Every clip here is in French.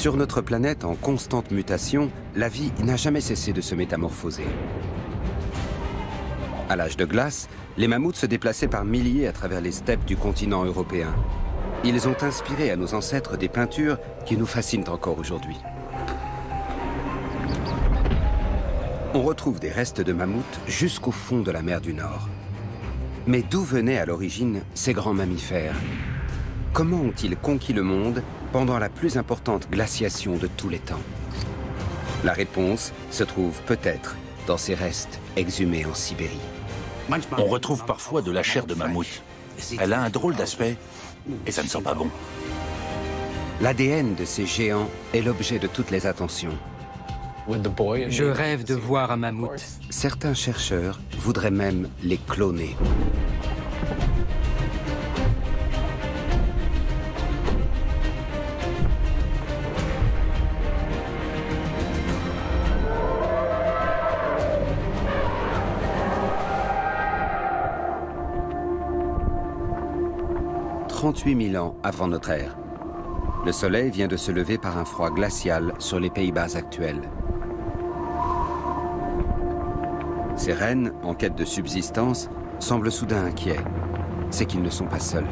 Sur notre planète en constante mutation, la vie n'a jamais cessé de se métamorphoser. À l'âge de glace, les mammouths se déplaçaient par milliers à travers les steppes du continent européen. Ils ont inspiré à nos ancêtres des peintures qui nous fascinent encore aujourd'hui. On retrouve des restes de mammouths jusqu'au fond de la mer du Nord. Mais d'où venaient à l'origine ces grands mammifères? Comment ont-ils conquis le monde pendant la plus importante glaciation de tous les temps? La réponse se trouve peut-être dans ces restes exhumés en Sibérie. On retrouve parfois de la chair de mammouth. Elle a un drôle d'aspect et ça ne sent pas bon. L'ADN de ces géants est l'objet de toutes les attentions. Je rêve de voir un mammouth. Certains chercheurs voudraient même les cloner. « 38 000 ans avant notre ère. Le soleil vient de se lever par un froid glacial sur les Pays-Bas actuels. Ces rennes, en quête de subsistance, semblent soudain inquiets. C'est qu'ils ne sont pas seuls.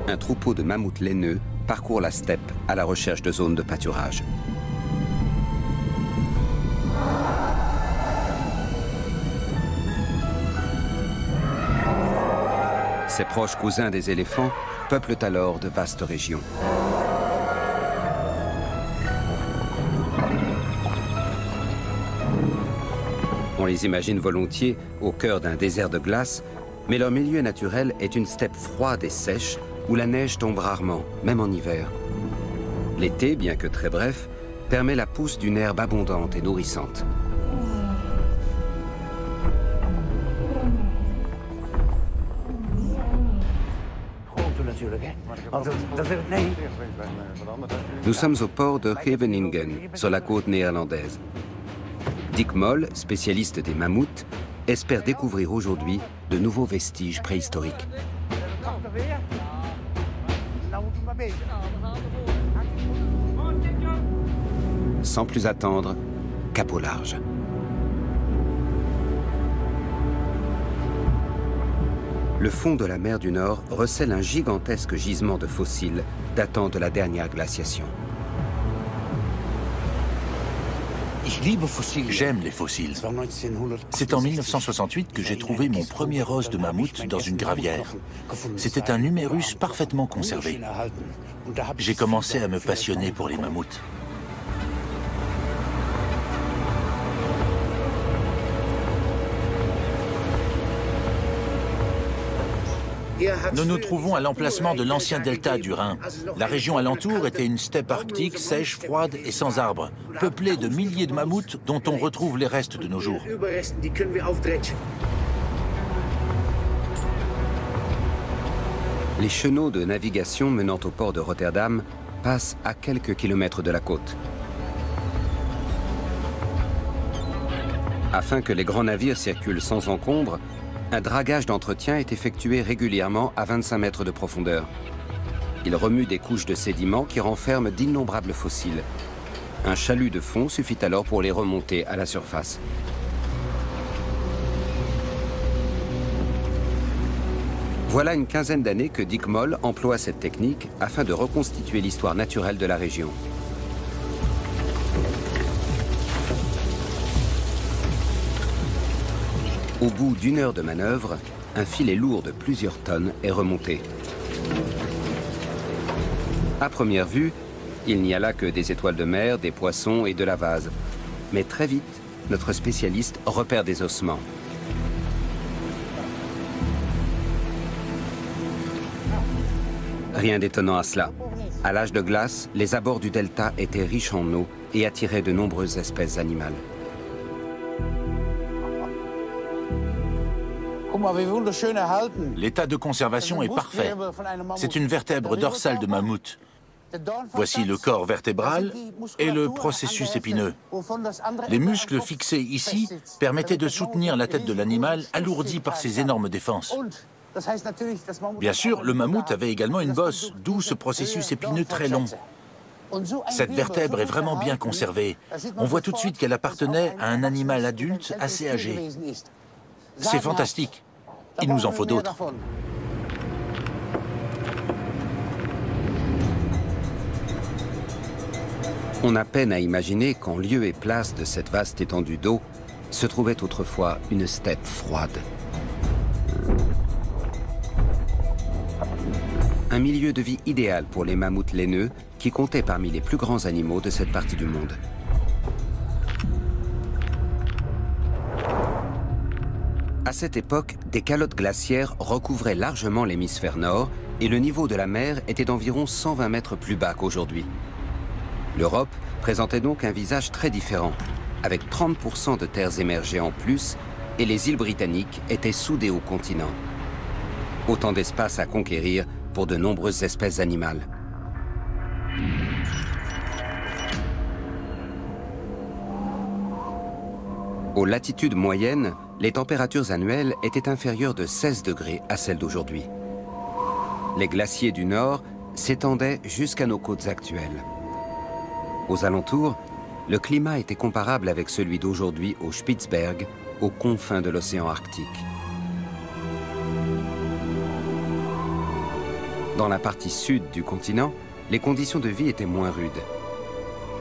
Un troupeau de mammouths laineux parcourt la steppe à la recherche de zones de pâturage. Ces proches cousins des éléphants peuplent alors de vastes régions. On les imagine volontiers au cœur d'un désert de glace, mais leur milieu naturel est une steppe froide et sèche où la neige tombe rarement, même en hiver. L'été, bien que très bref, permet la pousse d'une herbe abondante et nourrissante. Nous sommes au port de Scheveningen, sur la côte néerlandaise. Dick Moll, spécialiste des mammouths, espère découvrir aujourd'hui de nouveaux vestiges préhistoriques. Sans plus attendre, cap au large. Le fond de la mer du Nord recèle un gigantesque gisement de fossiles datant de la dernière glaciation. J'aime les fossiles. C'est en 1968 que j'ai trouvé mon premier os de mammouth dans une gravière. C'était un humérus parfaitement conservé. J'ai commencé à me passionner pour les mammouths. Nous nous trouvons à l'emplacement de l'ancien delta du Rhin. La région alentour était une steppe arctique, sèche, froide et sans arbres, peuplée de milliers de mammouths dont on retrouve les restes de nos jours. Les chenaux de navigation menant au port de Rotterdam passent à quelques kilomètres de la côte. Afin que les grands navires circulent sans encombre, un dragage d'entretien est effectué régulièrement à 25 mètres de profondeur. Il remue des couches de sédiments qui renferment d'innombrables fossiles. Un chalut de fond suffit alors pour les remonter à la surface. Voilà une quinzaine d'années que Dick Moll emploie cette technique afin de reconstituer l'histoire naturelle de la région. Au bout d'une heure de manœuvre, un filet lourd de plusieurs tonnes est remonté. À première vue, il n'y a là que des étoiles de mer, des poissons et de la vase. Mais très vite, notre spécialiste repère des ossements. Rien d'étonnant à cela. À l'âge de glace, les abords du delta étaient riches en eau et attiraient de nombreuses espèces animales. L'état de conservation est parfait. C'est une vertèbre dorsale de mammouth. Voici le corps vertébral et le processus épineux. Les muscles fixés ici permettaient de soutenir la tête de l'animal alourdi par ses énormes défenses. Bien sûr, le mammouth avait également une bosse, d'où ce processus épineux très long. Cette vertèbre est vraiment bien conservée. On voit tout de suite qu'elle appartenait à un animal adulte assez âgé. C'est fantastique. Il nous en faut d'autres. On a peine à imaginer qu'en lieu et place de cette vaste étendue d'eau se trouvait autrefois une steppe froide. Un milieu de vie idéal pour les mammouths laineux qui comptaient parmi les plus grands animaux de cette partie du monde. À cette époque, des calottes glaciaires recouvraient largement l'hémisphère nord et le niveau de la mer était d'environ 120 mètres plus bas qu'aujourd'hui. L'Europe présentait donc un visage très différent, avec 30% de terres émergées en plus, et les îles britanniques étaient soudées au continent. Autant d'espace à conquérir pour de nombreuses espèces animales. Aux latitudes moyennes, les températures annuelles étaient inférieures de 16 degrés à celles d'aujourd'hui. Les glaciers du nord s'étendaient jusqu'à nos côtes actuelles. Aux alentours, le climat était comparable avec celui d'aujourd'hui au Spitzberg, aux confins de l'océan Arctique. Dans la partie sud du continent, les conditions de vie étaient moins rudes.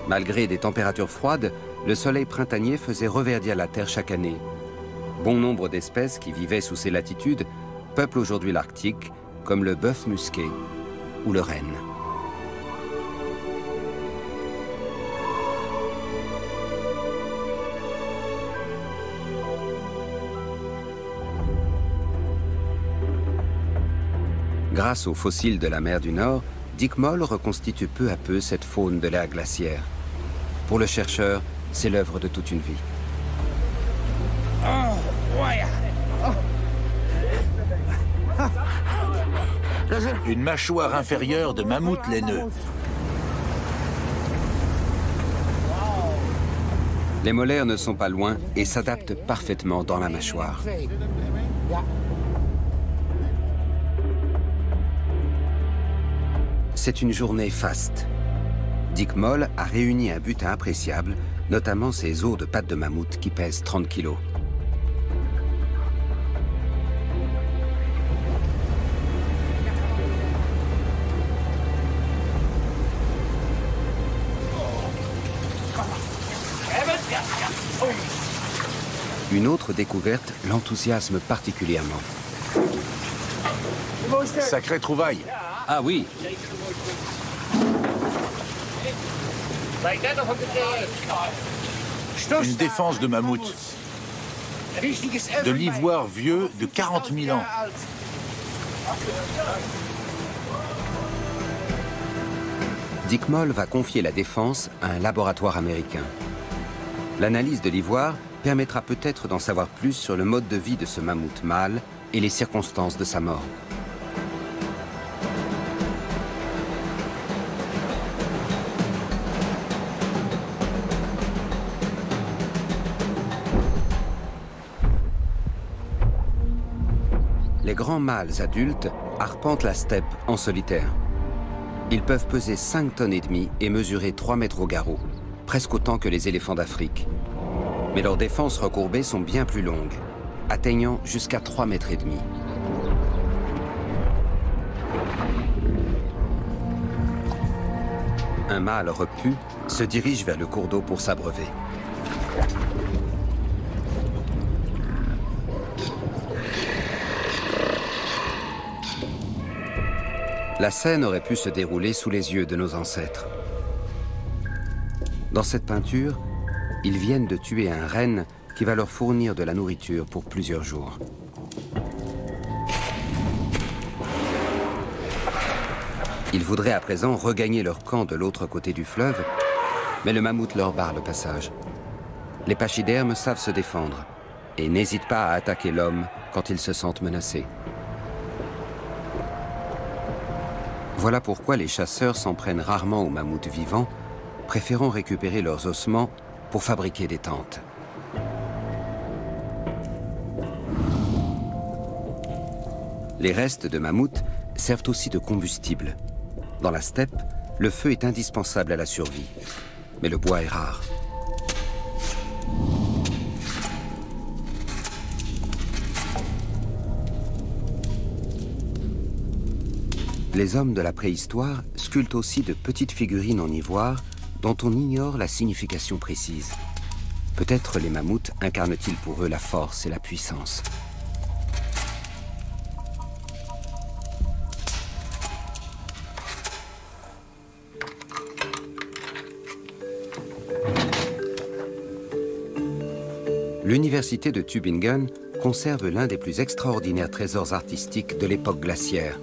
Malgré des températures froides, le soleil printanier faisait reverdir la terre chaque année. Bon nombre d'espèces qui vivaient sous ces latitudes peuplent aujourd'hui l'Arctique, comme le bœuf musqué ou le renne. Grâce aux fossiles de la mer du Nord, Dick Moll reconstitue peu à peu cette faune de l'ère glaciaire. Pour le chercheur, c'est l'œuvre de toute une vie. Une mâchoire inférieure de mammouth laineux. Les molaires ne sont pas loin et s'adaptent parfaitement dans la mâchoire. C'est une journée faste. Dick Moll a réuni un butin appréciable, notamment ses os de pattes de mammouth qui pèsent 30 kilos. Une autre découverte l'enthousiasme particulièrement. Sacrée trouvaille. Ah oui. Une défense de mammouth. De l'ivoire vieux de 40 000 ans. Dick Moll va confier la défense à un laboratoire américain. L'analyse de l'ivoire permettra peut-être d'en savoir plus sur le mode de vie de ce mammouth mâle et les circonstances de sa mort. Les grands mâles adultes arpentent la steppe en solitaire. Ils peuvent peser 5 tonnes et demie et mesurer 3 mètres au garrot, presque autant que les éléphants d'Afrique. Mais leurs défenses recourbées sont bien plus longues, atteignant jusqu'à 3 mètres et demi. Un mâle repu se dirige vers le cours d'eau pour s'abreuver. La scène aurait pu se dérouler sous les yeux de nos ancêtres. Dans cette peinture, ils viennent de tuer un renne qui va leur fournir de la nourriture pour plusieurs jours. Ils voudraient à présent regagner leur camp de l'autre côté du fleuve, mais le mammouth leur barre le passage. Les pachydermes savent se défendre et n'hésitent pas à attaquer l'homme quand ils se sentent menacés. Voilà pourquoi les chasseurs s'en prennent rarement aux mammouths vivants, préférant récupérer leurs ossements pour fabriquer des tentes. Les restes de mammouths servent aussi de combustible. Dans la steppe, le feu est indispensable à la survie, mais le bois est rare. Les hommes de la préhistoire sculptent aussi de petites figurines en ivoire dont on ignore la signification précise. Peut-être les mammouths incarnent-ils pour eux la force et la puissance. L'université de Tübingen conserve l'un des plus extraordinaires trésors artistiques de l'époque glaciaire.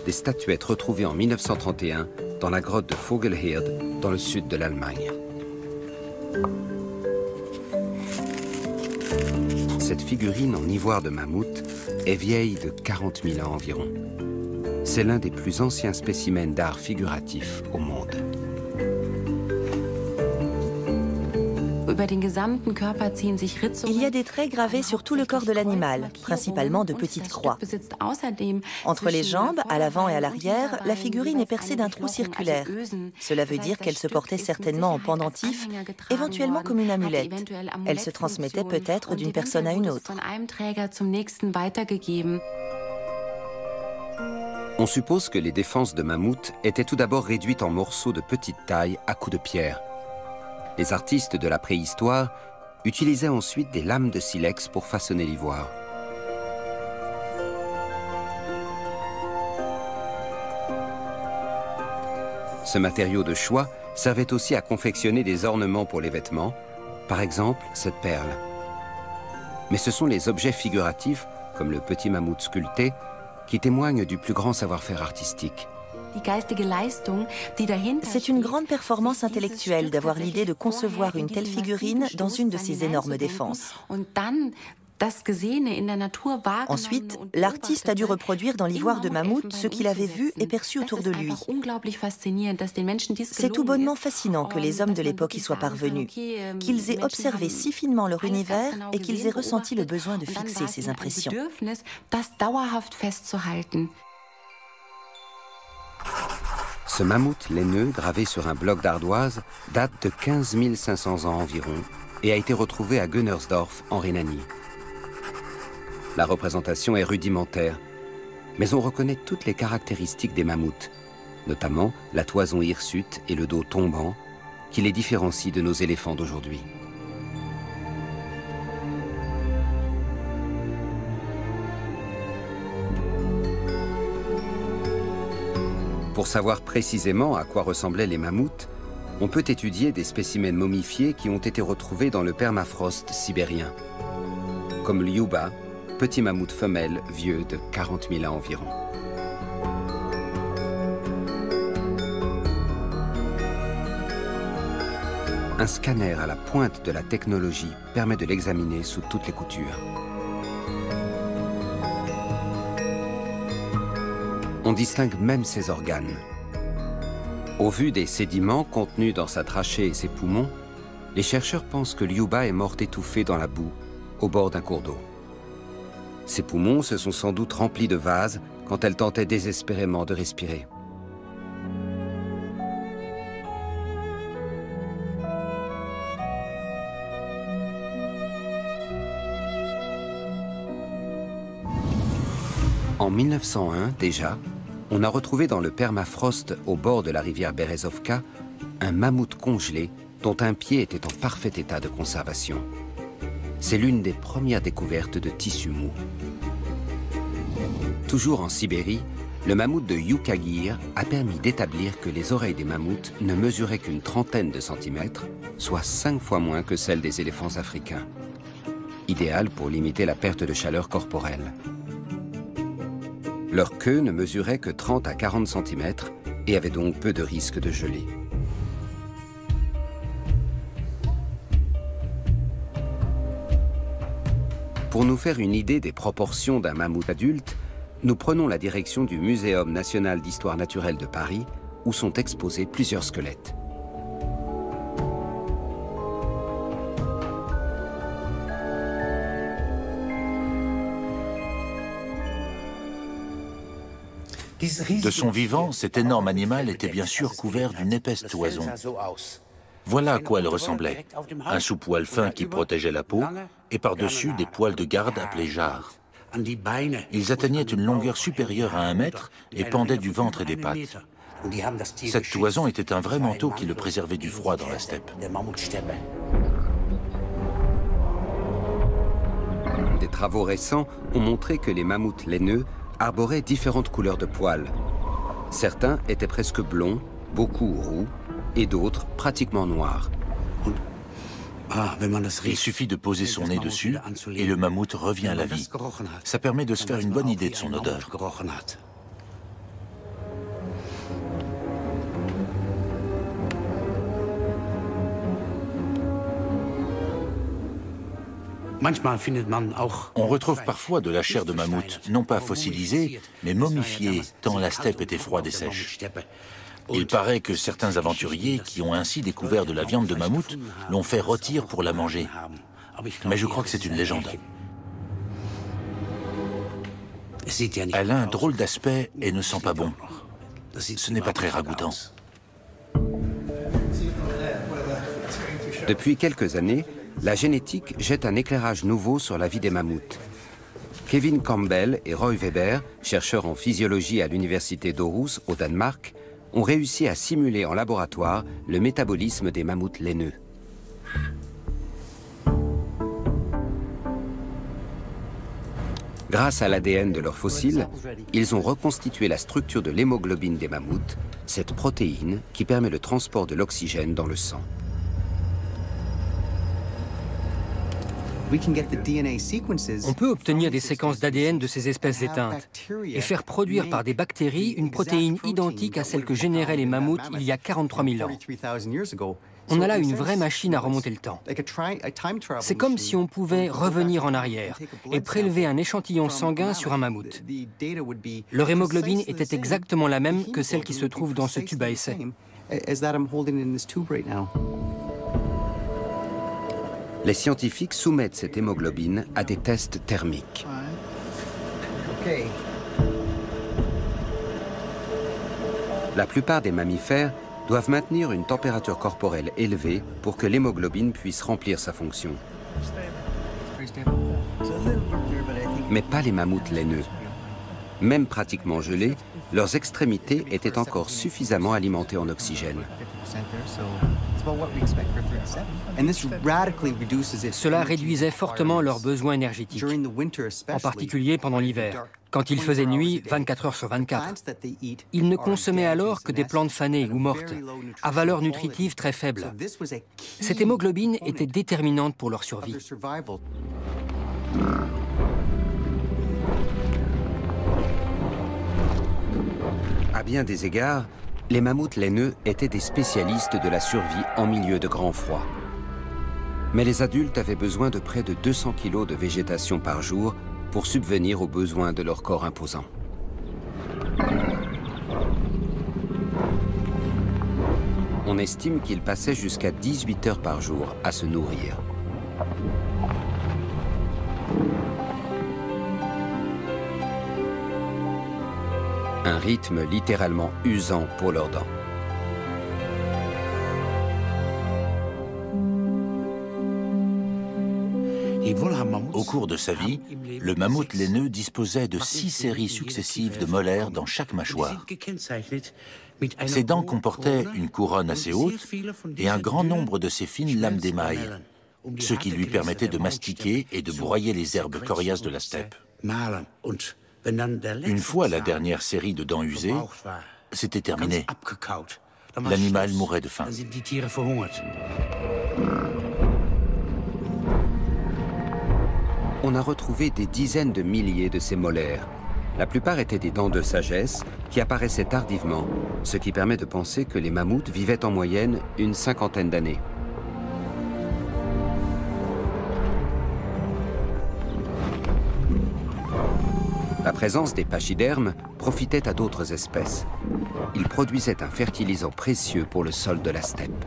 Des statuettes retrouvées en 1931 dans la grotte de Vogelherde, dans le sud de l'Allemagne. Cette figurine en ivoire de mammouth est vieille de 40 000 ans environ. C'est l'un des plus anciens spécimens d'art figuratif au monde. Il y a des traits gravés sur tout le corps de l'animal, principalement de petites croix. Entre les jambes, à l'avant et à l'arrière, la figurine est percée d'un trou circulaire. Cela veut dire qu'elle se portait certainement en pendentif, éventuellement comme une amulette. Elle se transmettait peut-être d'une personne à une autre. On suppose que les défenses de mammouth étaient tout d'abord réduites en morceaux de petite taille à coups de pierre. Les artistes de la préhistoire utilisaient ensuite des lames de silex pour façonner l'ivoire. Ce matériau de choix servait aussi à confectionner des ornements pour les vêtements, par exemple cette perle. Mais ce sont les objets figuratifs, comme le petit mammouth sculpté, qui témoignent du plus grand savoir-faire artistique. C'est une grande performance intellectuelle d'avoir l'idée de concevoir une telle figurine dans une de ces énormes défenses. Ensuite, l'artiste a dû reproduire dans l'ivoire de mammouth ce qu'il avait vu et perçu autour de lui. C'est tout bonnement fascinant que les hommes de l'époque y soient parvenus, qu'ils aient observé si finement leur univers et qu'ils aient ressenti le besoin de fixer ces impressions. Ce mammouth laineux gravé sur un bloc d'ardoise date de 15 500 ans environ et a été retrouvé à Gunnersdorf en Rhénanie. La représentation est rudimentaire, mais on reconnaît toutes les caractéristiques des mammouths, notamment la toison hirsute et le dos tombant, qui les différencient de nos éléphants d'aujourd'hui. Pour savoir précisément à quoi ressemblaient les mammouths, on peut étudier des spécimens momifiés qui ont été retrouvés dans le permafrost sibérien, comme l'Yuba, petit mammouth femelle vieux de 40 000 ans environ. Un scanner à la pointe de la technologie permet de l'examiner sous toutes les coutures. On distingue même ses organes. Au vu des sédiments contenus dans sa trachée et ses poumons, les chercheurs pensent que l'Yuba est morte étouffée dans la boue, au bord d'un cours d'eau. Ses poumons se sont sans doute remplis de vase quand elle tentait désespérément de respirer. En 1901, déjà, on a retrouvé dans le permafrost au bord de la rivière Berezovka un mammouth congelé dont un pied était en parfait état de conservation. C'est l'une des premières découvertes de tissu mou. Toujours en Sibérie, le mammouth de Yukagir a permis d'établir que les oreilles des mammouths ne mesuraient qu'une trentaine de centimètres, soit 5 fois moins que celles des éléphants africains. Idéal pour limiter la perte de chaleur corporelle. Leur queue ne mesurait que 30 à 40 cm et avait donc peu de risque de geler. Pour nous faire une idée des proportions d'un mammouth adulte, nous prenons la direction du Muséum national d'histoire naturelle de Paris, où sont exposés plusieurs squelettes. De son vivant, cet énorme animal était bien sûr couvert d'une épaisse toison. Voilà à quoi elle ressemblait. Un sous-poil fin qui protégeait la peau, et par-dessus des poils de garde appelés jarres. Ils atteignaient une longueur supérieure à 1 mètre et pendaient du ventre et des pattes. Cette toison était un vrai manteau qui le préservait du froid dans la steppe. Des travaux récents ont montré que les mammouths laineux arboraient différentes couleurs de poils. Certains étaient presque blonds, beaucoup roux, et d'autres pratiquement noirs. Il suffit de poser son nez dessus et le mammouth revient à la vie. Ça permet de se faire une bonne idée de son odeur. On retrouve parfois de la chair de mammouth, non pas fossilisée, mais momifiée, tant la steppe était froide et sèche. Il paraît que certains aventuriers qui ont ainsi découvert de la viande de mammouth l'ont fait rôtir pour la manger. Mais je crois que c'est une légende. Elle a un drôle d'aspect et ne sent pas bon. Ce n'est pas très ragoûtant. Depuis quelques années, la génétique jette un éclairage nouveau sur la vie des mammouths. Kevin Campbell et Roy Weber, chercheurs en physiologie à l'université d'Aarhus, au Danemark, ont réussi à simuler en laboratoire le métabolisme des mammouths laineux. Grâce à l'ADN de leurs fossiles, ils ont reconstitué la structure de l'hémoglobine des mammouths, cette protéine qui permet le transport de l'oxygène dans le sang. On peut obtenir des séquences d'ADN de ces espèces éteintes et faire produire par des bactéries une protéine identique à celle que généraient les mammouths il y a 43 000 ans. On a là une vraie machine à remonter le temps. C'est comme si on pouvait revenir en arrière et prélever un échantillon sanguin sur un mammouth. Leur hémoglobine était exactement la même que celle qui se trouve dans ce tube à essai. Les scientifiques soumettent cette hémoglobine à des tests thermiques. La plupart des mammifères doivent maintenir une température corporelle élevée pour que l'hémoglobine puisse remplir sa fonction. Mais pas les mammouths laineux. Même pratiquement gelés, leurs extrémités étaient encore suffisamment alimentées en oxygène. Cela réduisait fortement leurs besoins énergétiques, en particulier pendant l'hiver. Quand il faisait nuit, 24 heures sur 24, ils ne consommaient alors que des plantes fanées ou mortes, à valeur nutritive très faible. Cette hémoglobine était déterminante pour leur survie. À bien des égards, les mammouths laineux étaient des spécialistes de la survie en milieu de grand froid. Mais les adultes avaient besoin de près de 200 kg de végétation par jour pour subvenir aux besoins de leur corps imposant. On estime qu'ils passaient jusqu'à 18 heures par jour à se nourrir. Un rythme littéralement usant pour leurs dents. Au cours de sa vie, le mammouth laineux disposait de 6 séries successives de molaires dans chaque mâchoire. Ses dents comportaient une couronne assez haute et un grand nombre de ces fines lames d'émail, ce qui lui permettait de mastiquer et de broyer les herbes coriaces de la steppe. Une fois la dernière série de dents usées, c'était terminé. L'animal mourait de faim. On a retrouvé des dizaines de milliers de ces molaires. La plupart étaient des dents de sagesse qui apparaissaient tardivement, ce qui permet de penser que les mammouths vivaient en moyenne une 50aine d'années. La présence des pachydermes profitait à d'autres espèces. Ils produisaient un fertilisant précieux pour le sol de la steppe.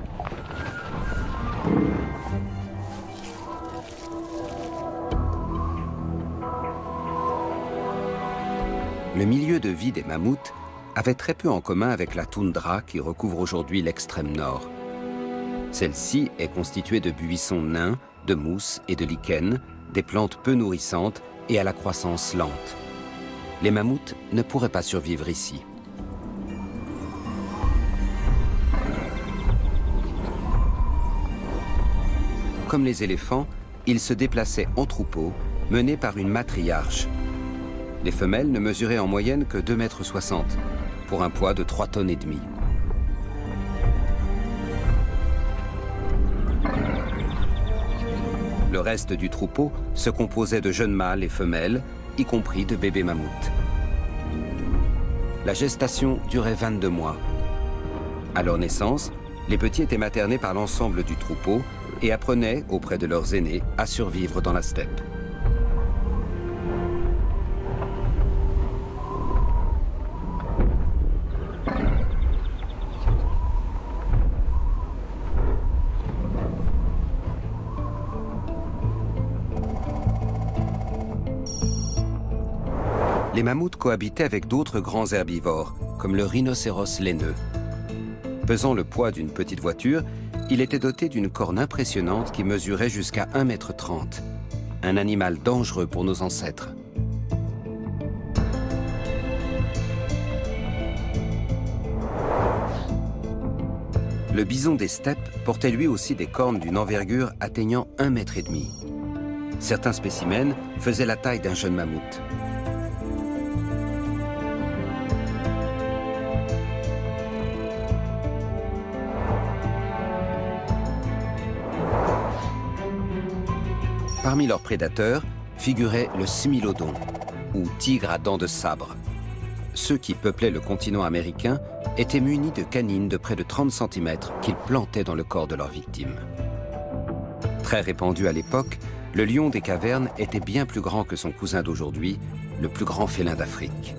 Le milieu de vie des mammouths avait très peu en commun avec la toundra qui recouvre aujourd'hui l'extrême nord. Celle-ci est constituée de buissons nains, de mousses et de lichens, des plantes peu nourrissantes et à la croissance lente. Les mammouths ne pourraient pas survivre ici. Comme les éléphants, ils se déplaçaient en troupeau, menés par une matriarche. Les femelles ne mesuraient en moyenne que 2,60 m, pour un poids de 3,5 tonnes. Le reste du troupeau se composait de jeunes mâles et femelles, y compris de bébés mammouths. La gestation durait 22 mois. À leur naissance, les petits étaient maternés par l'ensemble du troupeau et apprenaient, auprès de leurs aînés, à survivre dans la steppe. Les mammouths cohabitaient avec d'autres grands herbivores, comme le rhinocéros laineux. Pesant le poids d'une petite voiture, il était doté d'une corne impressionnante qui mesurait jusqu'à 1,30 m. Un animal dangereux pour nos ancêtres. Le bison des steppes portait lui aussi des cornes d'une envergure atteignant 1,5 m. Certains spécimens faisaient la taille d'un jeune mammouth. Parmi leurs prédateurs figurait le smilodon, ou tigre à dents de sabre. Ceux qui peuplaient le continent américain étaient munis de canines de près de 30 cm qu'ils plantaient dans le corps de leurs victimes. Très répandu à l'époque, le lion des cavernes était bien plus grand que son cousin d'aujourd'hui, le plus grand félin d'Afrique.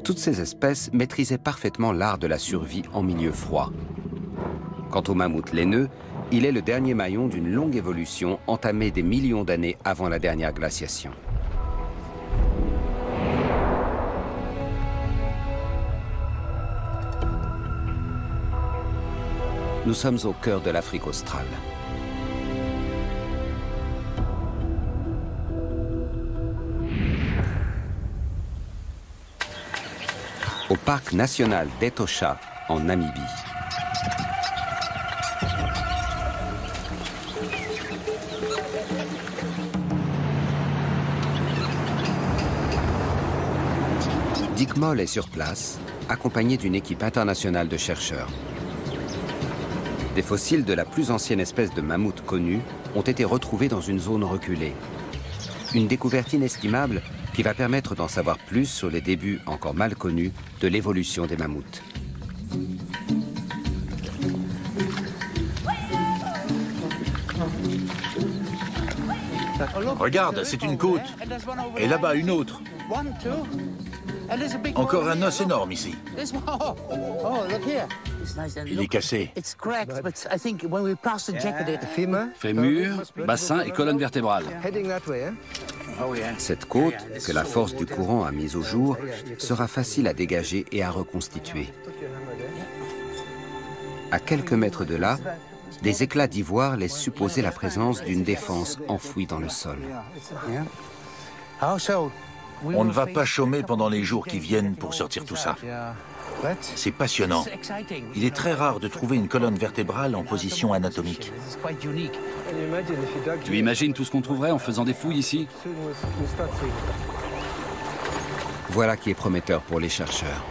Toutes ces espèces maîtrisaient parfaitement l'art de la survie en milieu froid. Quant au mammouth laineux, il est le dernier maillon d'une longue évolution entamée des millions d'années avant la dernière glaciation. Nous sommes au cœur de l'Afrique australe. Au parc national d'Etosha, en Namibie. Dick Moll est sur place, accompagné d'une équipe internationale de chercheurs. Des fossiles de la plus ancienne espèce de mammouth connue ont été retrouvés dans une zone reculée. Une découverte inestimable qui va permettre d'en savoir plus sur les débuts encore mal connus de l'évolution des mammouths. Regarde, c'est une côte. Et là-bas, une autre. Encore un os énorme ici. Il est cassé. Fémur, bassin et colonne vertébrale. Cette côte, que la force du courant a mise au jour, sera facile à dégager et à reconstituer. À quelques mètres de là, des éclats d'ivoire laissent supposer la présence d'une défense enfouie dans le sol. On ne va pas chômer pendant les jours qui viennent pour sortir tout ça. C'est passionnant. Il est très rare de trouver une colonne vertébrale en position anatomique. Tu imagines tout ce qu'on trouverait en faisant des fouilles ici? Voilà qui est prometteur pour les chercheurs.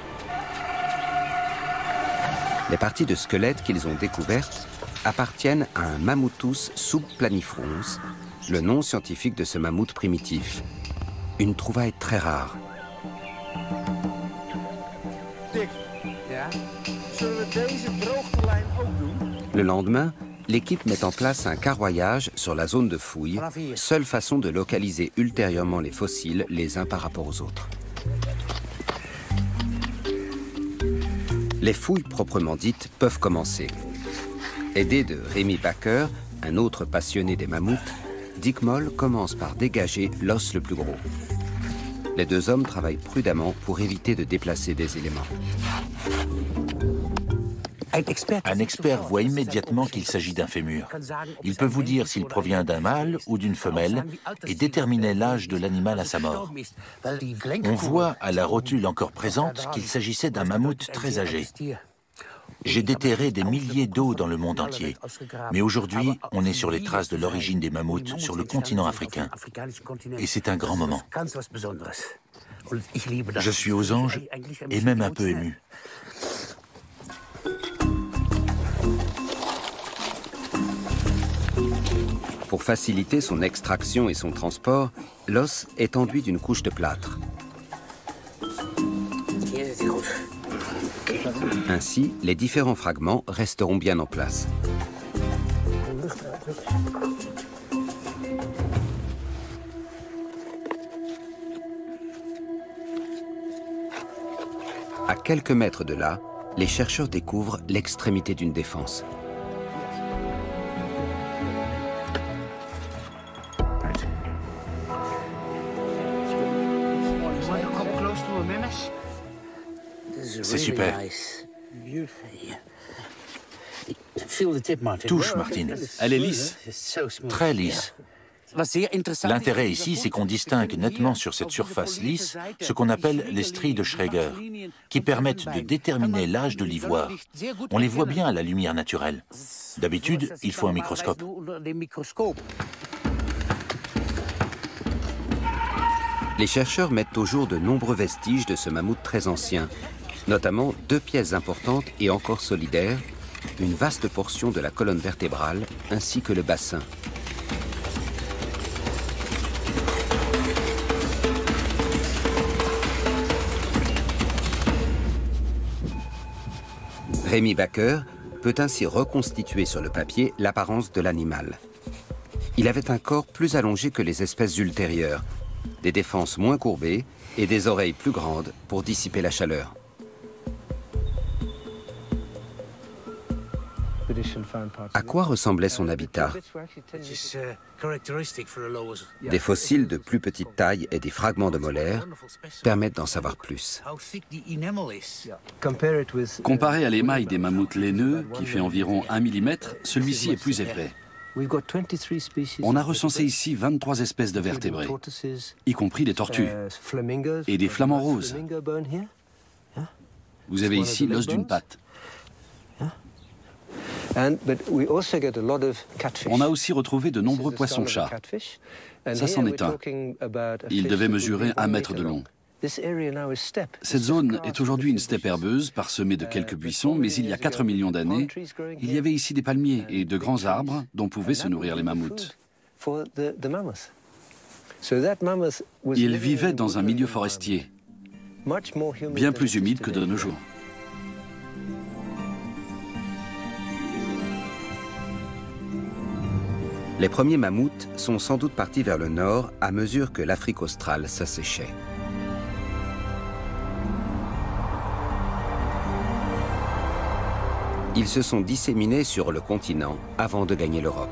Les parties de squelette qu'ils ont découvertes appartiennent à un Mammuthus subplanifrons, le nom scientifique de ce mammouth primitif. Une trouvaille très rare. Le lendemain, l'équipe met en place un carroyage sur la zone de fouille, seule façon de localiser ultérieurement les fossiles les uns par rapport aux autres. Les fouilles proprement dites peuvent commencer. Aidé de Rémi Baker, un autre passionné des mammouths, Dick Moll commence par dégager l'os le plus gros. Les deux hommes travaillent prudemment pour éviter de déplacer des éléments. Un expert voit immédiatement qu'il s'agit d'un fémur. Il peut vous dire s'il provient d'un mâle ou d'une femelle et déterminer l'âge de l'animal à sa mort. On voit à la rotule encore présente qu'il s'agissait d'un mammouth très âgé. J'ai déterré des milliers d'os dans le monde entier. Mais aujourd'hui, on est sur les traces de l'origine des mammouths sur le continent africain. Et c'est un grand moment. Je suis aux anges et même un peu ému. Pour faciliter son extraction et son transport, l'os est enduit d'une couche de plâtre. Ainsi, les différents fragments resteront bien en place. À quelques mètres de là, les chercheurs découvrent l'extrémité d'une défense. C'est super. Touche, Martine. Elle est lisse. Très lisse. L'intérêt ici, c'est qu'on distingue nettement sur cette surface lisse ce qu'on appelle les stries de Schreger, qui permettent de déterminer l'âge de l'ivoire. On les voit bien à la lumière naturelle. D'habitude, il faut un microscope. Les chercheurs mettent au jour de nombreux vestiges de ce mammouth très ancien, notamment 2 pièces importantes et encore solidaires, une vaste portion de la colonne vertébrale ainsi que le bassin. Rémi Baker peut ainsi reconstituer sur le papier l'apparence de l'animal. Il avait un corps plus allongé que les espèces ultérieures, des défenses moins courbées et des oreilles plus grandes pour dissiper la chaleur. À quoi ressemblait son habitat? Des fossiles de plus petite taille et des fragments de molaires permettent d'en savoir plus. Comparé à l'émail des mammouths laineux, qui fait environ 1 mm, celui-ci est plus épais. On a recensé ici 23 espèces de vertébrés, y compris des tortues et des flamants roses. Vous avez ici l'os d'une patte. On a aussi retrouvé de nombreux poissons-chats. Ça, c'en est un. Il devait mesurer 1 mètre de long. Cette zone est aujourd'hui une steppe herbeuse parsemée de quelques buissons, mais il y a 4 millions d'années, il y avait ici des palmiers et de grands arbres dont pouvaient se nourrir les mammouths. Ils vivaient dans un milieu forestier, bien plus humide que de nos jours. Les premiers mammouths sont sans doute partis vers le nord à mesure que l'Afrique australe s'asséchait. Ils se sont disséminés sur le continent avant de gagner l'Europe.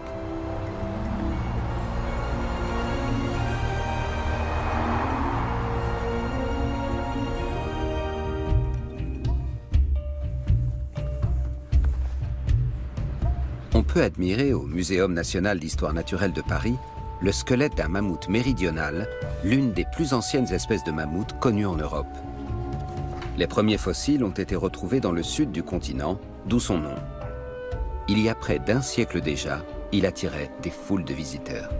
On peut admirer au Muséum national d'histoire naturelle de Paris le squelette d'un mammouth méridional, l'une des plus anciennes espèces de mammouth connues en Europe. Les premiers fossiles ont été retrouvés dans le sud du continent, d'où son nom. Il y a près d'1 siècle déjà, il attirait des foules de visiteurs.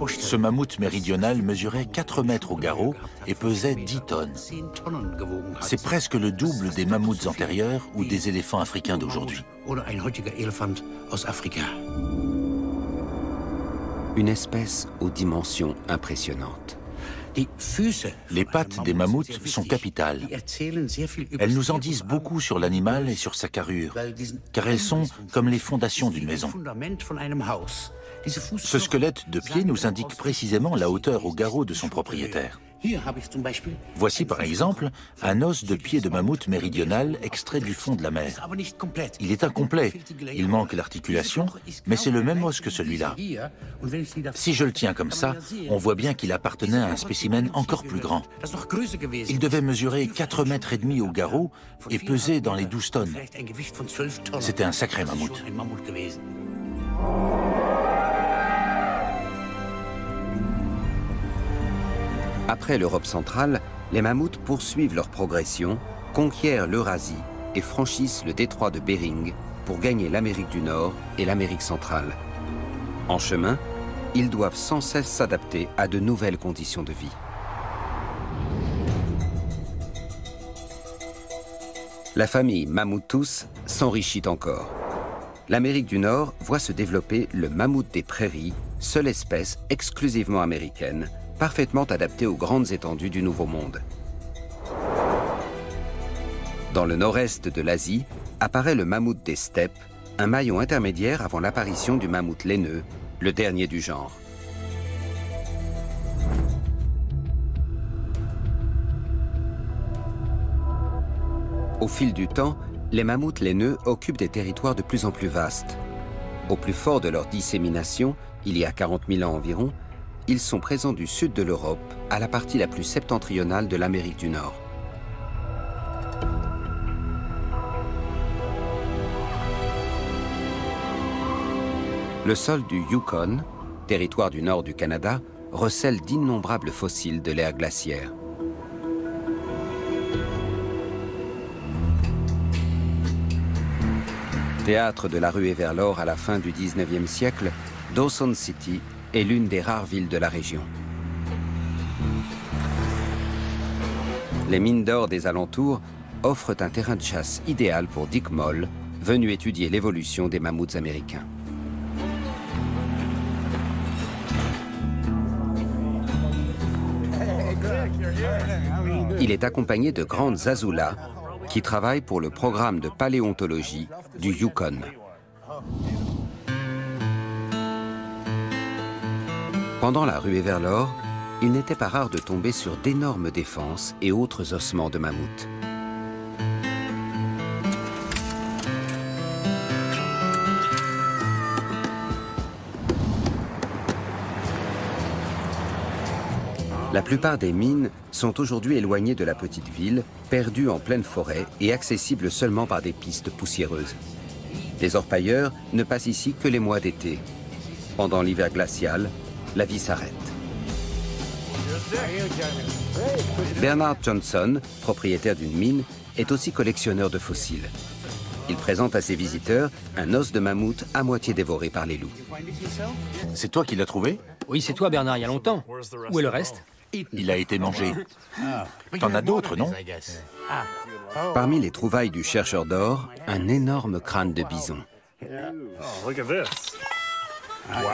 Ce mammouth méridional mesurait 4 mètres au garrot et pesait 10 tonnes. C'est presque le double des mammouths antérieurs ou des éléphants africains d'aujourd'hui. Une espèce aux dimensions impressionnantes. Les pattes des mammouths sont capitales. Elles nous en disent beaucoup sur l'animal et sur sa carrure, car elles sont comme les fondations d'une maison. Ce squelette de pied nous indique précisément la hauteur au garrot de son propriétaire. Voici par exemple un os de pied de mammouth méridional extrait du fond de la mer. Il est incomplet, il manque l'articulation, mais c'est le même os que celui-là. Si je le tiens comme ça, on voit bien qu'il appartenait à un spécimen encore plus grand. Il devait mesurer 4,5 mètres au garrot et peser dans les 12 tonnes. C'était un sacré mammouth. Après l'Europe centrale, les mammouths poursuivent leur progression, conquièrent l'Eurasie et franchissent le détroit de Bering pour gagner l'Amérique du Nord et l'Amérique centrale. En chemin, ils doivent sans cesse s'adapter à de nouvelles conditions de vie. La famille Mammuthus s'enrichit encore. L'Amérique du Nord voit se développer le mammouth des prairies, seule espèce exclusivement américaine, parfaitement adapté aux grandes étendues du Nouveau Monde. Dans le nord-est de l'Asie, apparaît le mammouth des steppes, un maillon intermédiaire avant l'apparition du mammouth laineux, le dernier du genre. Au fil du temps, les mammouths laineux occupent des territoires de plus en plus vastes. Au plus fort de leur dissémination, il y a 40 000 ans environ, ils sont présents du sud de l'Europe à la partie la plus septentrionale de l'Amérique du Nord. Le sol du Yukon, territoire du nord du Canada, recèle d'innombrables fossiles de l'ère glaciaire. Théâtre de la ruée vers l'or à la fin du 19e siècle, Dawson City est l'une des rares villes de la région. Les mines d'or des alentours offrent un terrain de chasse idéal pour Dick Moll, venu étudier l'évolution des mammouths américains. Il est accompagné de grandes azoulas qui travaillent pour le programme de paléontologie du Yukon. Pendant la ruée vers l'or, il n'était pas rare de tomber sur d'énormes défenses et autres ossements de mammouth. La plupart des mines sont aujourd'hui éloignées de la petite ville, perdues en pleine forêt et accessibles seulement par des pistes poussiéreuses. Les orpailleurs ne passent ici que les mois d'été. Pendant l'hiver glacial, la vie s'arrête. Bernard Johnson, propriétaire d'une mine, est aussi collectionneur de fossiles. Il présente à ses visiteurs un os de mammouth à moitié dévoré par les loups. C'est toi qui l'as trouvé? Oui, c'est toi, Bernard, il y a longtemps. Où est le reste? Il a été mangé. T'en as d'autres, non? Parmi les trouvailles du chercheur d'or, un énorme crâne de bison.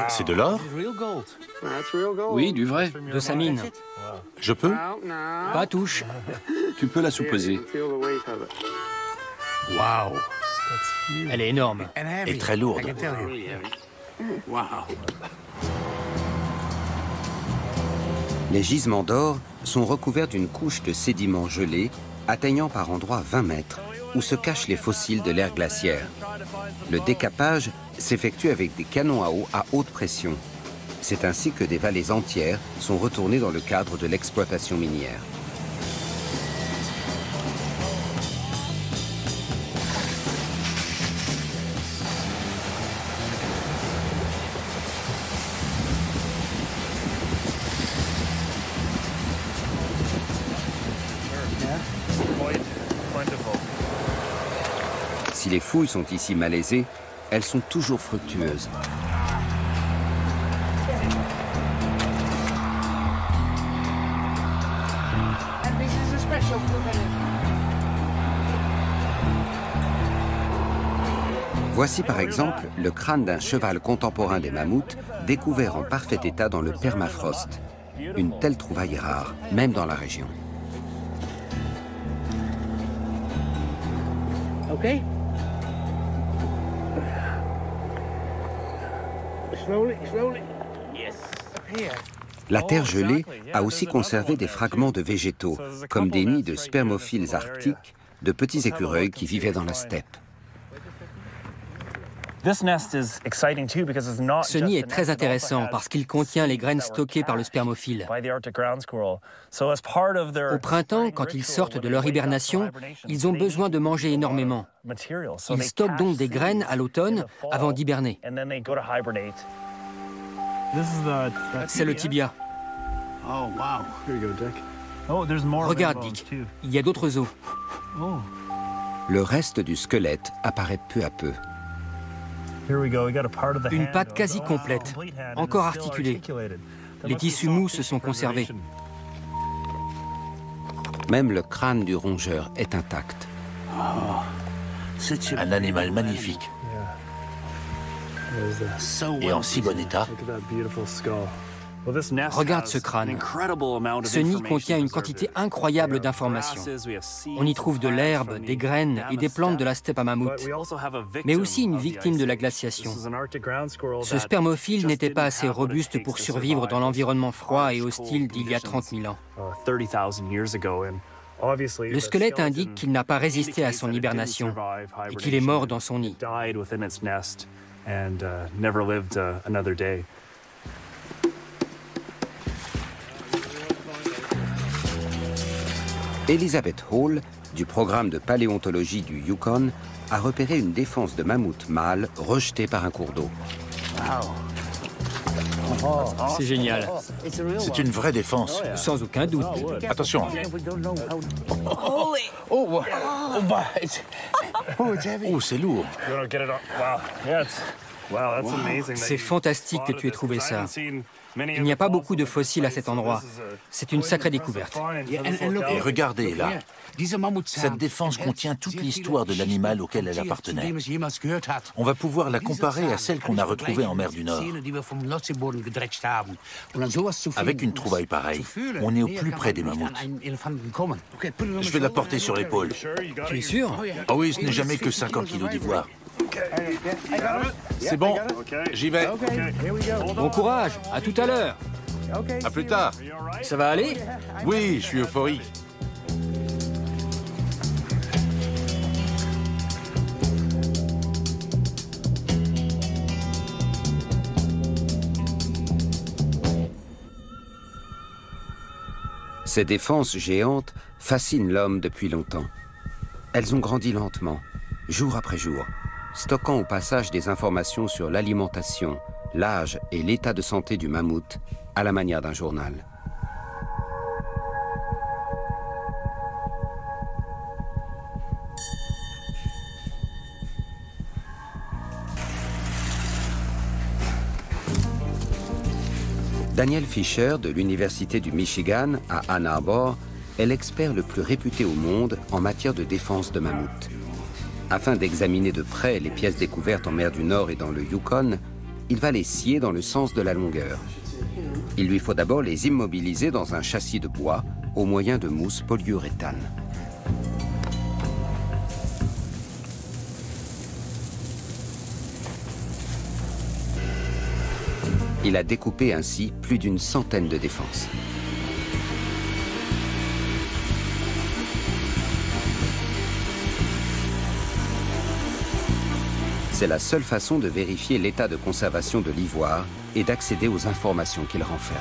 C'est de l'or? Oui, du vrai. De sa mine. Je peux? Pas touche. Tu peux la sous-peser. Waouh! Elle est énorme. Et très lourde. Les gisements d'or sont recouverts d'une couche de sédiments gelés atteignant par endroits 20 mètres, où se cachent les fossiles de l'ère glaciaire. Le décapage s'effectue avec des canons à eau à haute pression. C'est ainsi que des vallées entières sont retournées dans le cadre de l'exploitation minière. Si les fouilles sont ici malaisées, elles sont toujours fructueuses. Voici par exemple le crâne d'un cheval contemporain des mammouths découvert en parfait état dans le permafrost. Une telle trouvaille est rare, même dans la région. Okay. Slowly, slowly. Yes. La terre gelée a aussi conservé des fragments de végétaux, comme des nids de spermophiles arctiques, de petits écureuils qui vivaient dans la steppe. Ce nid est très intéressant parce qu'il contient les graines stockées par le spermophile. Au printemps, quand ils sortent de leur hibernation, ils ont besoin de manger énormément. Ils stockent donc des graines à l'automne avant d'hiberner. C'est le tibia. Regarde, Dick, il y a d'autres os. Le reste du squelette apparaît peu à peu. Une patte quasi complète, encore articulée. Les tissus mous se sont conservés. Même le crâne du rongeur est intact. Un animal magnifique. Et en si bon état. Regarde ce crâne. Ce nid contient une quantité incroyable d'informations. On y trouve de l'herbe, des graines et des plantes de la steppe à mammouth, mais aussi une victime de la glaciation. Ce spermophile n'était pas assez robuste pour survivre dans l'environnement froid et hostile d'il y a 30 000 ans. Le squelette indique qu'il n'a pas résisté à son hibernation et qu'il est mort dans son nid. Elizabeth Hall, du programme de paléontologie du Yukon, a repéré une défense de mammouth mâle rejetée par un cours d'eau. C'est génial. C'est une vraie défense. Sans aucun doute. Attention. Oh, c'est lourd. C'est fantastique que tu aies trouvé ça. Il n'y a pas beaucoup de fossiles à cet endroit. C'est une sacrée découverte. Et regardez là. Cette défense contient toute l'histoire de l'animal auquel elle appartenait. On va pouvoir la comparer à celle qu'on a retrouvée en mer du Nord. Avec une trouvaille pareille, on est au plus près des mammouths. Je vais la porter sur l'épaule. Tu es sûr? Ah oui, ce n'est jamais que 50 kilos d'ivoire. C'est bon, j'y vais. Bon courage, à tout à l'heure. À plus tard. Ça va aller? Oui, je suis euphorique. Ces défenses géantes fascinent l'homme depuis longtemps. Elles ont grandi lentement, jour après jour, stockant au passage des informations sur l'alimentation, l'âge et l'état de santé du mammouth, à la manière d'un journal. Daniel Fisher de l'Université du Michigan à Ann Arbor est l'expert le plus réputé au monde en matière de défense de mammouth. Afin d'examiner de près les pièces découvertes en mer du Nord et dans le Yukon, il va les scier dans le sens de la longueur. Il lui faut d'abord les immobiliser dans un châssis de bois au moyen de mousse polyuréthane. Il a découpé ainsi plus d'une centaine de défenses. C'est la seule façon de vérifier l'état de conservation de l'ivoire et d'accéder aux informations qu'il renferme.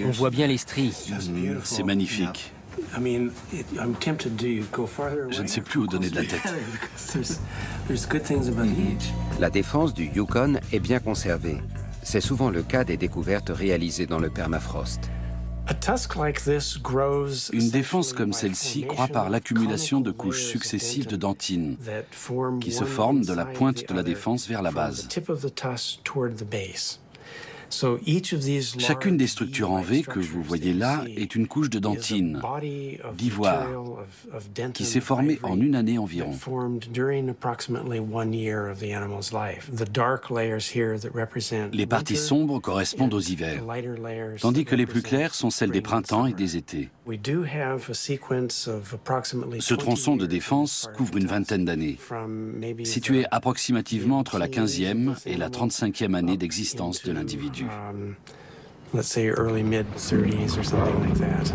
On voit bien les stries. C'est magnifique. Je ne sais plus où donner de la tête. La défense du Yukon est bien conservée. C'est souvent le cas des découvertes réalisées dans le permafrost. Une défense comme celle-ci croît par l'accumulation de couches successives de dentines qui se forment de la pointe de la défense vers la base. Chacune des structures en V que vous voyez là est une couche de dentine, d'ivoire, qui s'est formée en une année environ. Les parties sombres correspondent aux hivers, tandis que les plus claires sont celles des printemps et des étés. Ce tronçon de défense couvre une vingtaine d'années, situé approximativement entre la 15e et la 35e année d'existence de l'individu. Let's say early mid-30s or something like that.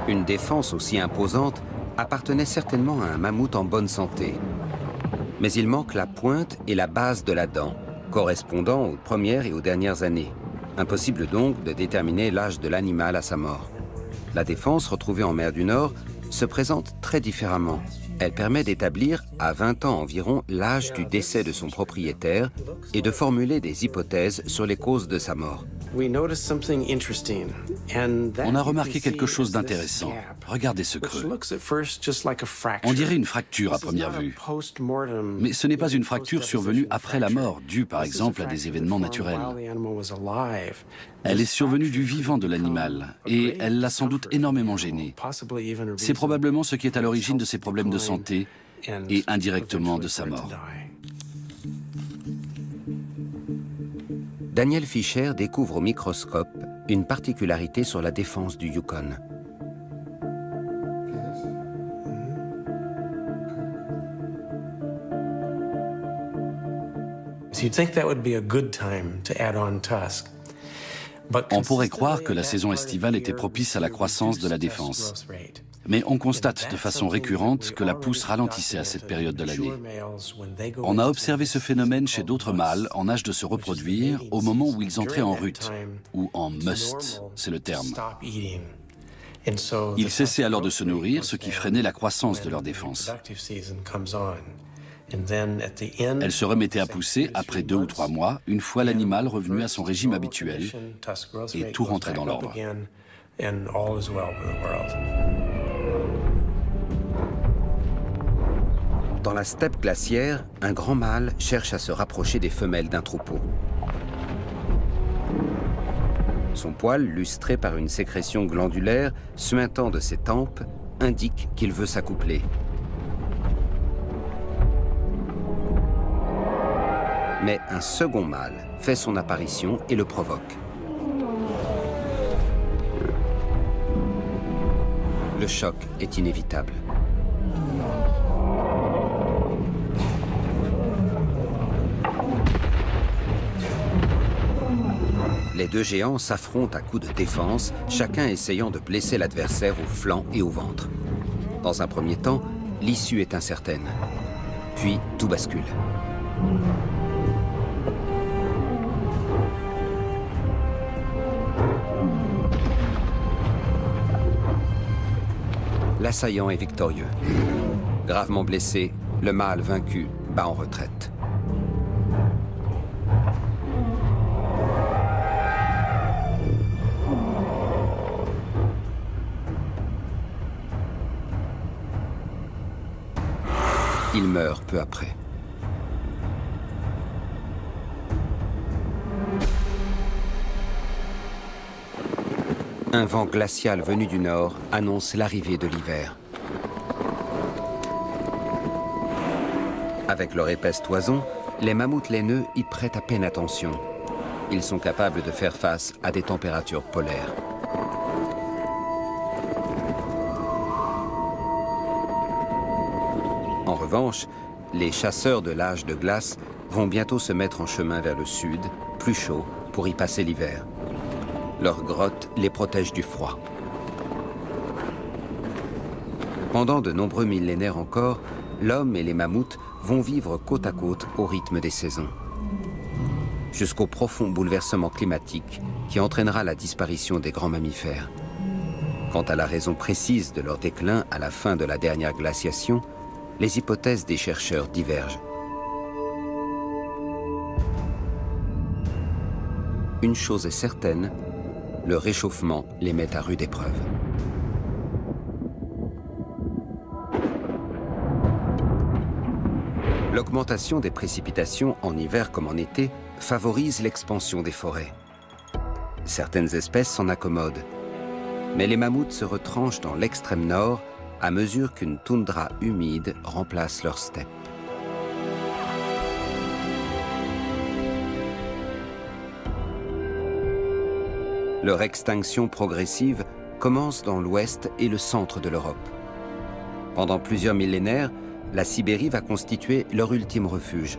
Une défense aussi imposante appartenait certainement à un mammouth en bonne santé. Mais il manque la pointe et la base de la dent, correspondant aux premières et aux dernières années. Impossible donc de déterminer l'âge de l'animal à sa mort. La défense retrouvée en mer du Nord se présente très différemment. Elle permet d'établir à 20 ans environ l'âge du décès de son propriétaire et de formuler des hypothèses sur les causes de sa mort. On a remarqué quelque chose d'intéressant. Regardez ce creux. On dirait une fracture à première vue. Mais ce n'est pas une fracture survenue après la mort, due par exemple à des événements naturels. Elle est survenue du vivant de l'animal et elle l'a sans doute énormément gêné. C'est probablement ce qui est à l'origine de ses problèmes de santé et indirectement de sa mort. Daniel Fisher découvre au microscope une particularité sur la défense du Yukon. On pourrait croire que la saison estivale était propice à la croissance de la défense. Mais on constate de façon récurrente que la pousse ralentissait à cette période de l'année. On a observé ce phénomène chez d'autres mâles en âge de se reproduire au moment où ils entraient en rut, ou en must, c'est le terme. Ils cessaient alors de se nourrir, ce qui freinait la croissance de leur défense. Elle se remettait à pousser après 2 ou 3 mois, une fois l'animal revenu à son régime habituel, et tout rentrait dans l'ordre. Dans la steppe glaciaire, un grand mâle cherche à se rapprocher des femelles d'un troupeau. Son poil, lustré par une sécrétion glandulaire suintant de ses tempes, indique qu'il veut s'accoupler. Mais un second mâle fait son apparition et le provoque. Le choc est inévitable. Les deux géants s'affrontent à coups de défense, chacun essayant de blesser l'adversaire au flanc et au ventre. Dans un premier temps, l'issue est incertaine. Puis, tout bascule. L'assaillant est victorieux. Gravement blessé, le mâle vaincu bat en retraite. Il meurt peu après. Un vent glacial venu du nord annonce l'arrivée de l'hiver. Avec leur épaisse toison, les mammouths laineux y prêtent à peine attention. Ils sont capables de faire face à des températures polaires. En revanche, les chasseurs de l'âge de glace vont bientôt se mettre en chemin vers le sud, plus chaud, pour y passer l'hiver. Leurs grottes les protègent du froid. Pendant de nombreux millénaires encore, l'homme et les mammouths vont vivre côte à côte au rythme des saisons. Jusqu'au profond bouleversement climatique qui entraînera la disparition des grands mammifères. Quant à la raison précise de leur déclin à la fin de la dernière glaciation, les hypothèses des chercheurs divergent. une chose est certaine, le réchauffement les met à rude épreuve. L'augmentation des précipitations en hiver comme en été favorise l'expansion des forêts. Certaines espèces s'en accommodent, mais les mammouths se retranchent dans l'extrême nord à mesure qu'une toundra humide remplace leurs steppes. Leur extinction progressive commence dans l'ouest et le centre de l'Europe. Pendant plusieurs millénaires, la Sibérie va constituer leur ultime refuge.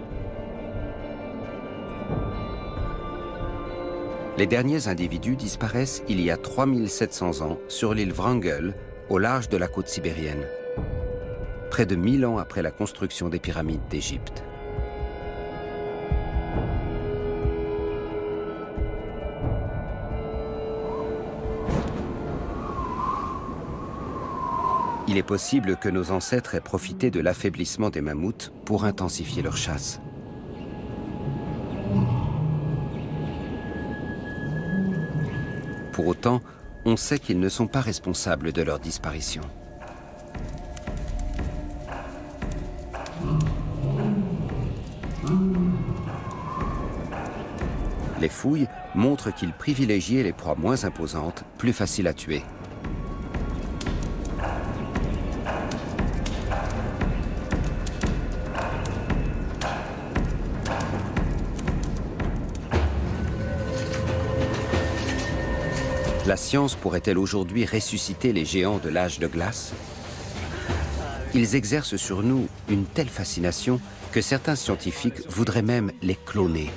Les derniers individus disparaissent il y a 3700 ans sur l'île Wrangel, au large de la côte sibérienne, près de 1000 ans après la construction des pyramides d'Égypte. Il est possible que nos ancêtres aient profité de l'affaiblissement des mammouths pour intensifier leur chasse. Pour autant, on sait qu'ils ne sont pas responsables de leur disparition. Les fouilles montrent qu'ils privilégiaient les proies moins imposantes, plus faciles à tuer. La science pourrait-elle aujourd'hui ressusciter les géants de l'âge de glace? Ils exercent sur nous une telle fascination que certains scientifiques voudraient même les cloner.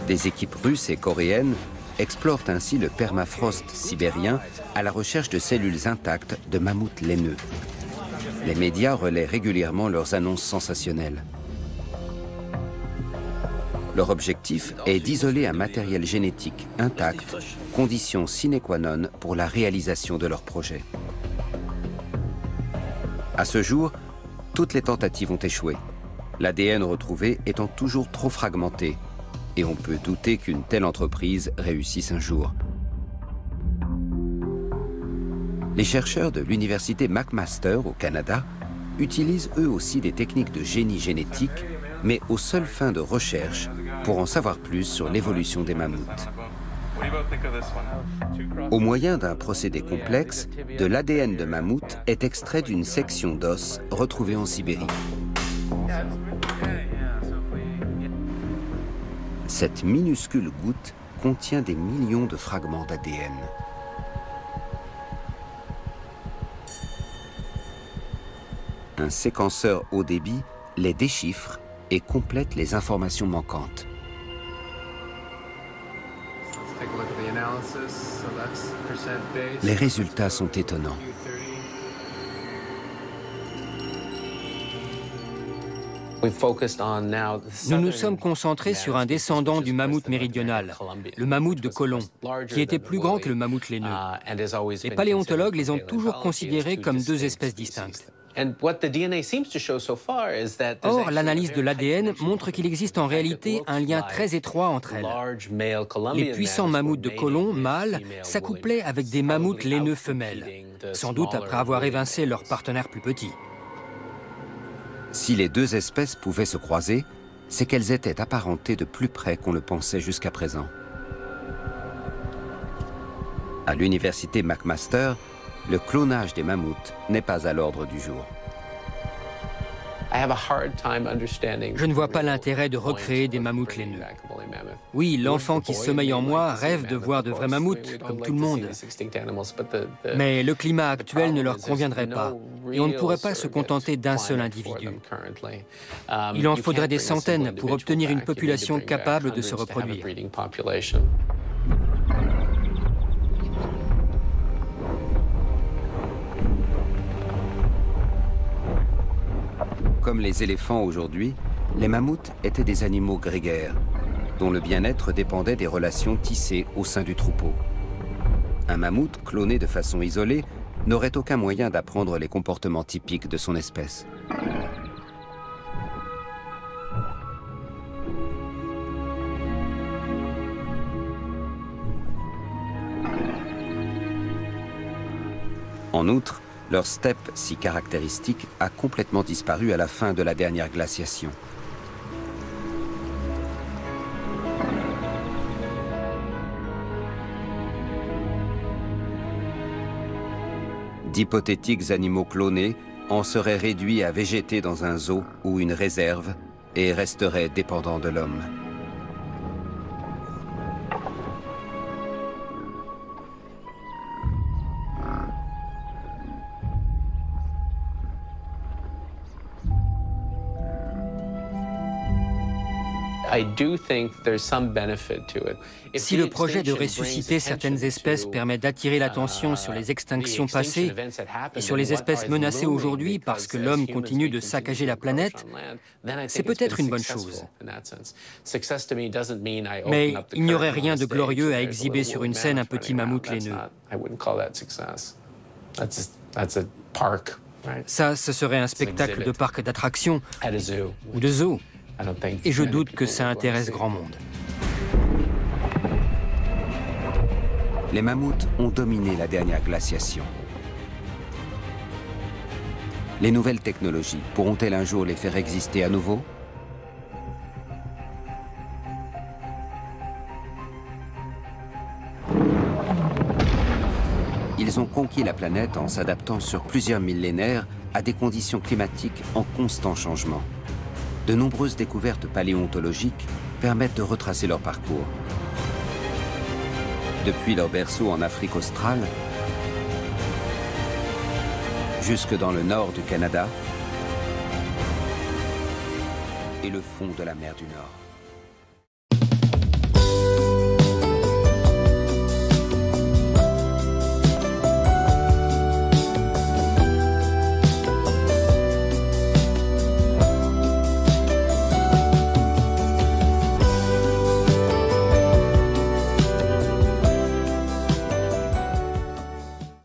Des équipes russes et coréennes explorent ainsi le permafrost sibérien à la recherche de cellules intactes de mammouths laineux. Les médias relaient régulièrement leurs annonces sensationnelles. Leur objectif est d'isoler un matériel génétique intact, condition sine qua non pour la réalisation de leur projet. À ce jour, toutes les tentatives ont échoué, l'ADN retrouvé étant toujours trop fragmenté, et on peut douter qu'une telle entreprise réussisse un jour. Les chercheurs de l'université McMaster au Canada utilisent eux aussi des techniques de génie génétique, mais aux seules fins de recherche pour en savoir plus sur l'évolution des mammouths. Au moyen d'un procédé complexe, de l'ADN de mammouth est extrait d'une section d'os retrouvée en Sibérie. Cette minuscule goutte contient des millions de fragments d'ADN. Un séquenceur haut débit les déchiffre et complète les informations manquantes. Les résultats sont étonnants. Nous nous sommes concentrés sur un descendant du mammouth méridional, le mammouth de Colomb, qui était plus grand que le mammouth laineux. Les paléontologues les ont toujours considérés comme deux espèces distinctes. Or, l'analyse de l'ADN montre qu'il existe en réalité un lien très étroit entre elles. Les puissants mammouths de Colomb, mâles, s'accouplaient avec des mammouths laineux femelles, sans doute après avoir évincé leurs partenaires plus petits. Si les deux espèces pouvaient se croiser, c'est qu'elles étaient apparentées de plus près qu'on le pensait jusqu'à présent. À l'université McMaster, le clonage des mammouths n'est pas à l'ordre du jour. Je ne vois pas l'intérêt de recréer des mammouths laineux. Oui, l'enfant qui sommeille en moi rêve de voir de vrais mammouths, comme tout le monde. Mais le climat actuel ne leur conviendrait pas, et on ne pourrait pas se contenter d'un seul individu. Il en faudrait des centaines pour obtenir une population capable de se reproduire. Comme les éléphants aujourd'hui, les mammouths étaient des animaux grégaires, dont le bien-être dépendait des relations tissées au sein du troupeau. Un mammouth cloné de façon isolée n'aurait aucun moyen d'apprendre les comportements typiques de son espèce. En outre, leur steppe si caractéristique a complètement disparu à la fin de la dernière glaciation. D'hypothétiques animaux clonés en seraient réduits à végéter dans un zoo ou une réserve et resteraient dépendants de l'homme. Si le projet de ressusciter certaines espèces permet d'attirer l'attention sur les extinctions passées et sur les espèces menacées aujourd'hui parce que l'homme continue de saccager la planète, c'est peut-être une bonne chose. Mais il n'y aurait rien de glorieux à exhiber sur une scène un petit mammouth laineux. Ça, ce serait un spectacle de parc d'attractions ou de zoo. Et je doute que ça intéresse grand monde. Les mammouths ont dominé la dernière glaciation. Les nouvelles technologies pourront-elles un jour les faire exister à nouveau? Ils ont conquis la planète en s'adaptant sur plusieurs millénaires à des conditions climatiques en constant changement. De nombreuses découvertes paléontologiques permettent de retracer leur parcours. Depuis leur berceau en Afrique australe, jusque dans le nord du Canada et le fond de la mer du Nord.